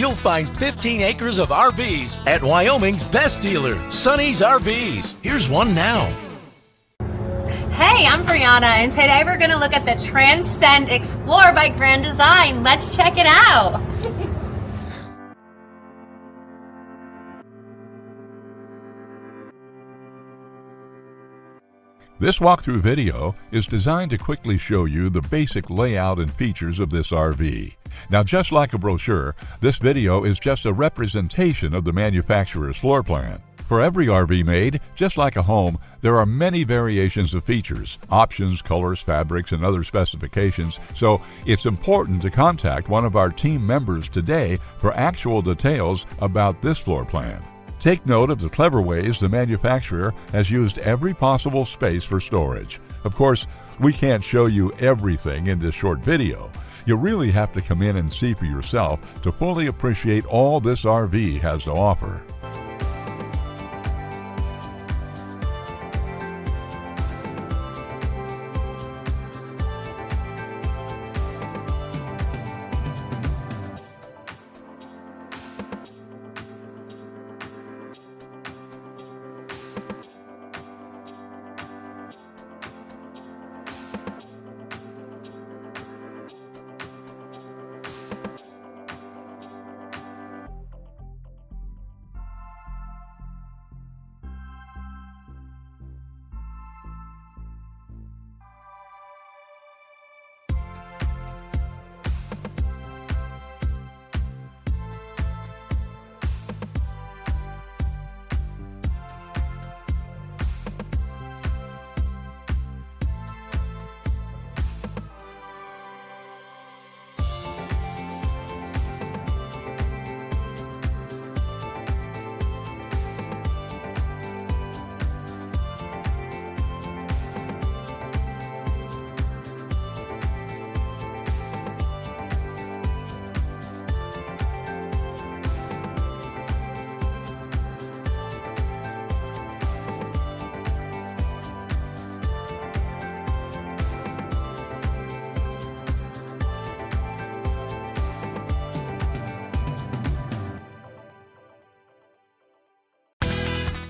you'll find 15 acres of RVs at Wyoming's best dealer, Sonny's RVs. Here's one now. Hey, I'm Brianna, and today we're going to look at the Transcend Xplor by Grand Design. Let's check it out. This walkthrough video is designed to quickly show you the basic layout and features of this RV. Now, just like a brochure, this video is just a representation of the manufacturer's floor plan. For every RV made, just like a home, there are many variations of features, options, colors, fabrics, and other specifications, so it's important to contact one of our team members today for actual details about this floor plan. Take note of the clever ways the manufacturer has used every possible space for storage. Of course, we can't show you everything in this short video. You really have to come in and see for yourself to fully appreciate all this RV has to offer.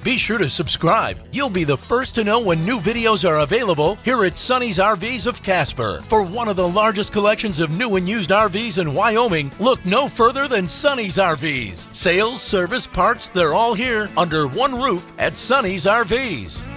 Be sure to subscribe. You'll be the first to know when new videos are available here at Sonny's RVs of Casper. For one of the largest collections of new and used RVs in Wyoming, look no further than Sonny's RVs. Sales, service, parts, they're all here under one roof at Sonny's RVs.